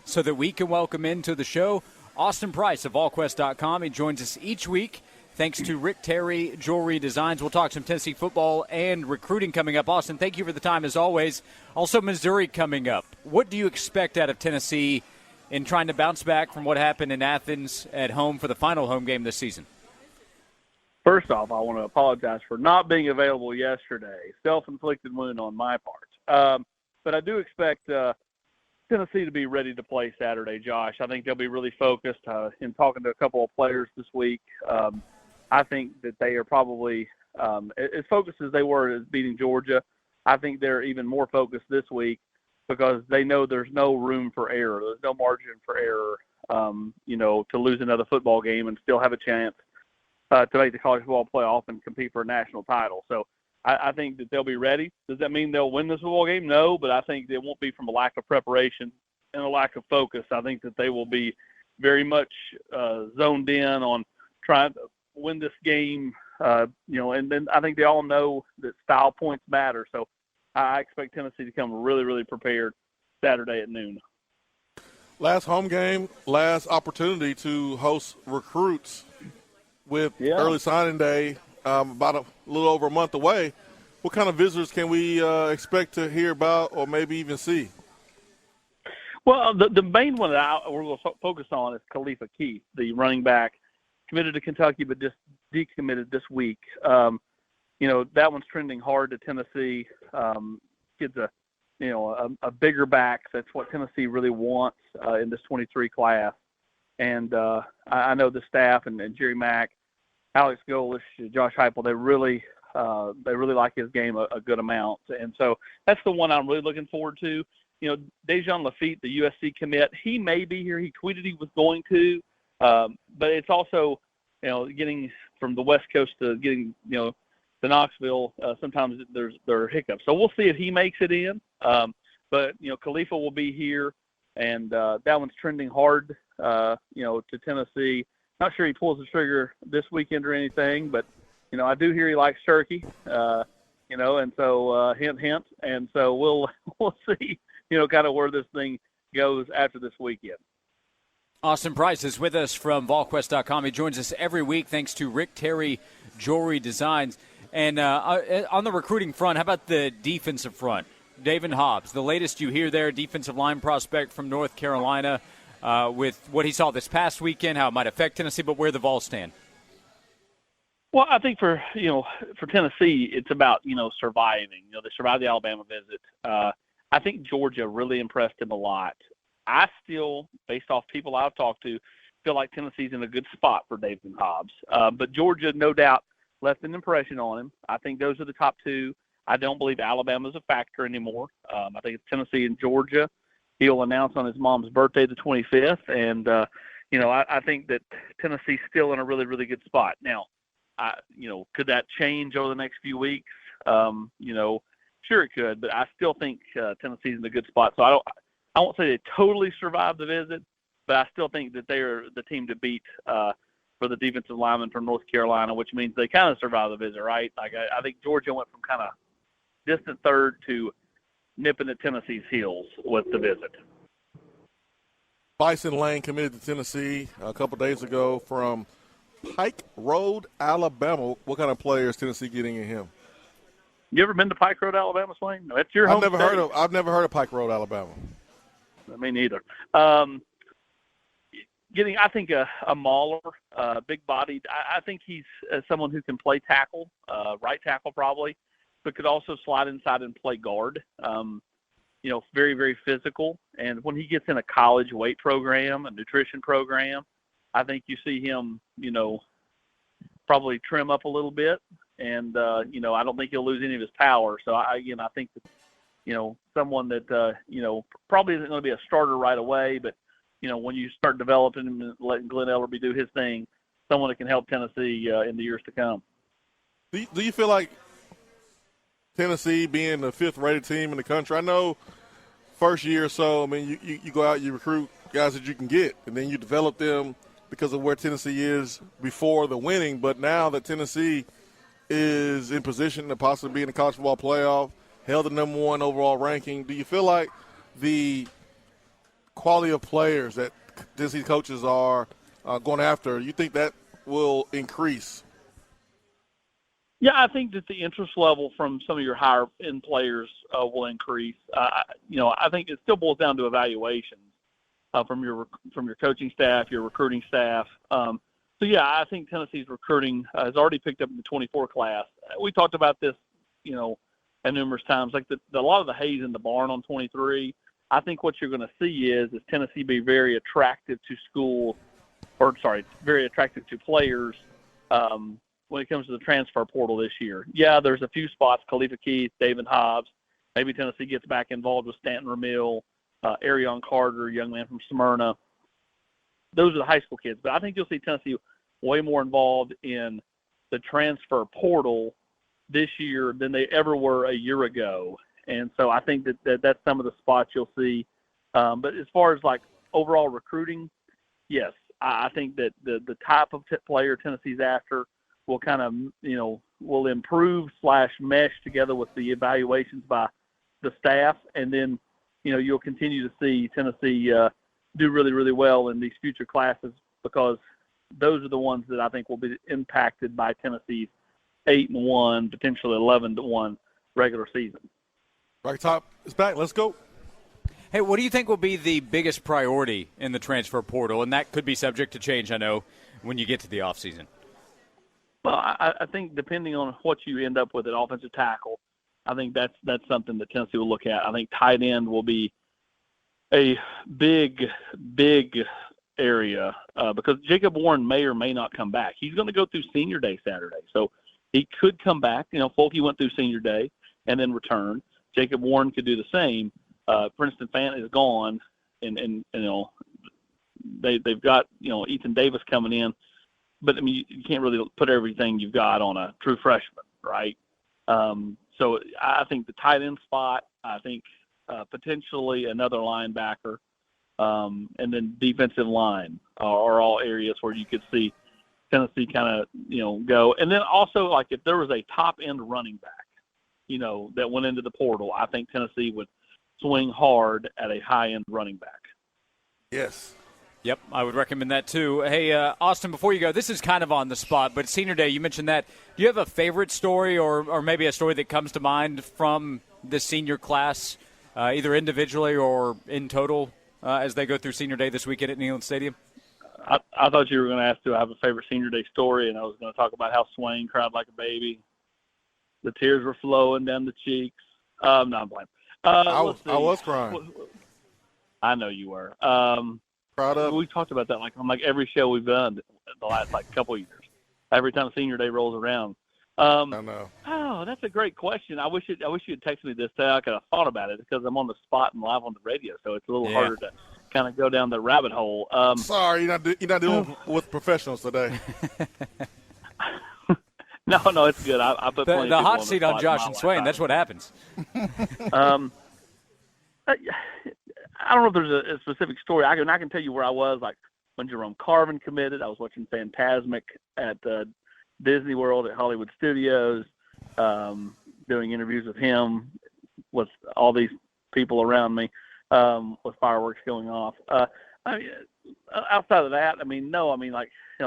so that we can welcome into the show Austin Price of Volquest.com. He joins us each week thanks to Rick Terry Jewelry Designs. We'll talk some Tennessee football and recruiting coming up. Austin, thank you for the time as always. Also Missouri coming up. What do you expect out of Tennessee in trying to bounce back from what happened in Athens at home for the final home game this season? First off, I want to apologize for not being available yesterday. Self-inflicted wound on my part. But I do expect Tennessee to be ready to play Saturday, Josh. I think they'll be really focused. In talking to a couple of players this week, I think that they are probably as focused as they were as beating Georgia. I think they're even more focused this week because they know there's no room for error. There's no margin for error, to lose another football game and still have a chance to make the college football playoff and compete for a national title. So I think that they'll be ready. Does that mean they'll win this football game? No, but I think it won't be from a lack of preparation and a lack of focus. I think that they will be very much zoned in on trying to win this game, and then I think they all know that style points matter. So I expect Tennessee to come really, really prepared Saturday at noon. Last home game, last opportunity to host recruits with early signing day about a little over a month away. What kind of visitors can we expect to hear about or maybe even see? Well, the main one that we're going to focus on is Khalifa Keith, the running back, committed to Kentucky but just decommitted this week. That one's trending hard to Tennessee. Kid's a bigger back. That's what Tennessee really wants in this 23 class. And I know the staff and Jerry Mack, Alex Golish, Josh Heupel, they really like his game a good amount. And so that's the one I'm really looking forward to. Dejan Lafitte, the USC commit, he may be here. He tweeted he was going to. But it's also, getting from the West Coast to getting, to Knoxville, sometimes there are hiccups. So we'll see if he makes it in. But Khalifa will be here, and that one's trending hard, to Tennessee. Not sure he pulls the trigger this weekend or anything, but, I do hear he likes turkey, and so hint, hint. And so we'll see, kind of where this thing goes after this weekend. Austin Price is with us from Volquest.com. He joins us every week thanks to Rick Terry Jewelry Designs. And on the recruiting front, how about the defensive front? David Hobbs, the latest you hear there, defensive line prospect from North Carolina, with what he saw this past weekend, how it might affect Tennessee, but where the Vols stand. Well, I think for Tennessee, it's about, surviving. They survived the Alabama visit. I think Georgia really impressed him a lot. I still, based off people I've talked to, feel like Tennessee's in a good spot for David Hobbs. But Georgia, no doubt, left an impression on him. I think those are the top two. I don't believe Alabama's a factor anymore. I think it's Tennessee and Georgia. He'll announce on his mom's birthday, the 25th. And, I think that Tennessee's still in a really, really good spot. Now, could that change over the next few weeks? Sure it could, but I still think Tennessee's in a good spot. So I won't say they totally survived the visit, but I still think that they are the team to beat for the defensive lineman from North Carolina, which means they kind of survived the visit, right? Like I think Georgia went from kind of distant third to nipping at Tennessee's heels with the visit. Bison Lane committed to Tennessee a couple days ago from Pike Road, Alabama. What kind of player is Tennessee getting in him? You ever been to Pike Road, Alabama, Swain? No, that's your home I've never heard of Pike Road, Alabama. Me neither. I think a mauler, big-bodied. I think he's someone who can play tackle, right tackle probably, but could also slide inside and play guard. Very, very physical. And when he gets in a college weight program, a nutrition program, I think you see him, probably trim up a little bit. And, I don't think he'll lose any of his power. So, I think that, someone that, probably isn't going to be a starter right away, but, when you start developing him and letting Glenn Ellerby do his thing, someone that can help Tennessee in the years to come. Do you feel like Tennessee being the fifth-rated team in the country, I know first year or so, I mean, you go out, you recruit guys that you can get, and then you develop them because of where Tennessee is before the winning. But now that Tennessee is in position to possibly be in the college football playoff, held the number one overall ranking, do you feel like the quality of players that Tennessee coaches are going after, you think that will increase? Yeah, I think that the interest level from some of your higher-end players will increase. I think it still boils down to evaluations from your coaching staff, your recruiting staff. I think Tennessee's recruiting has already picked up in the 24 class. We talked about this, at numerous times. Like a lot of the hay's in the barn on 23. I think what you're going to see is Tennessee be very attractive to very attractive to players when it comes to the transfer portal this year. Yeah, there's a few spots, Khalifa Keith, David Hobbs. Maybe Tennessee gets back involved with Stanton Ramil, Arion Carter, young man from Smyrna. Those are the high school kids. But I think you'll see Tennessee way more involved in the transfer portal this year than they ever were a year ago. And so I think that's some of the spots you'll see. But as far as, like, overall recruiting, yes, I think that the type of player Tennessee's after will kind of, will improve / mesh together with the evaluations by the staff. And then, you'll continue to see Tennessee do really, really well in these future classes because those are the ones that I think will be impacted by Tennessee's 8-1, potentially 11-1 regular season. Right top is back. Let's go. Hey, what do you think will be the biggest priority in the transfer portal? And that could be subject to change, I know, when you get to the offseason. Well, I think depending on what you end up with at offensive tackle, I think that's something that Tennessee will look at. I think tight end will be a big area because Jacob Warren may or may not come back. He's going to go through Senior Day Saturday, so he could come back. Folke went through Senior Day and then return. Jacob Warren could do the same. Princeton Fant is gone, and they've got Ethan Davis coming in, but I mean you can't really put everything you've got on a true freshman, right? So I think the tight end spot, I think potentially another linebacker, and then defensive line are all areas where you could see Tennessee kind of go. And then also, like, if there was a top end running back, that went into the portal, I think Tennessee would swing hard at a high end running back. Yes. Yep, I would recommend that too. Hey, Austin, before you go, this is kind of on the spot, but Senior Day, you mentioned that. Do you have a favorite story or maybe a story that comes to mind from the senior class, either individually or in total, as they go through Senior Day this weekend at Neyland Stadium? I thought you were going to ask, do I have a favorite Senior Day story, and I was going to talk about how Swain cried like a baby. The tears were flowing down the cheeks. No, I'm playing. I was crying. I know you were. Proud of. We talked about that on every show we've done the last couple of years. Every time Senior Day rolls around. I know. Oh, that's a great question. I wish you had texted me this. I could have thought about it because I'm on the spot and live on the radio, so it's a little harder to kind of go down the rabbit hole. Sorry, you're not dealing with professionals today. No, it's good. I put plenty the of hot seat on Josh and Swain. That's what happens. I don't know if there's a specific story. I can tell you where I was, like when Jerome Carvin committed. I was watching Phantasmic at Disney World at Hollywood Studios, doing interviews with him with all these people around me, with fireworks going off. Outside of that,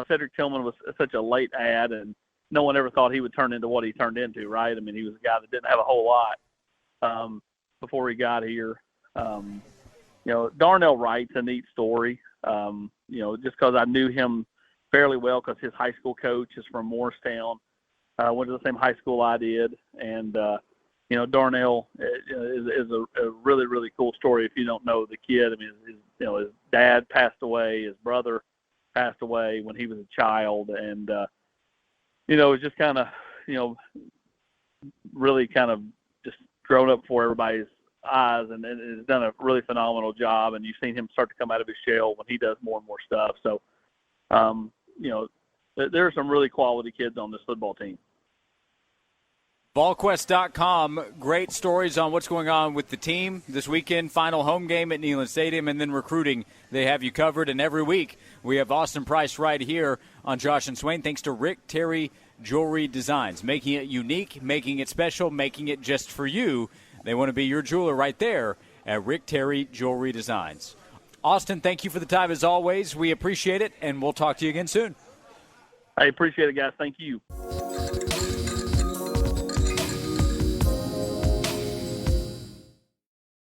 Cedric Tillman was such a late ad, and no one ever thought he would turn into what he turned into, right? I mean, he was a guy that didn't have a whole lot before he got here. Darnell Wright's a neat story, just because I knew him fairly well because his high school coach is from Morristown. Went to the same high school I did. And, Darnell is a really, really cool story if you don't know the kid. I mean, his dad passed away. His brother passed away when he was a child. And, it was just kind of, really kind of just grown up before everybody's eyes, and has done a really phenomenal job. And you've seen him start to come out of his shell when he does more and more stuff. So, there are some really quality kids on this football team. Volquest.com, great stories on what's going on with the team this weekend, final home game at Neyland Stadium, and then recruiting. They have you covered, and every week we have Austin Price right here on Josh and Swain, thanks to Rick Terry Jewelry Designs, making it unique, making it special, making it just for you. They want to be your jeweler right there at Rick Terry Jewelry Designs. Austin, thank you for the time as always. We appreciate it, and we'll talk to you again soon. I appreciate it, guys. Thank you.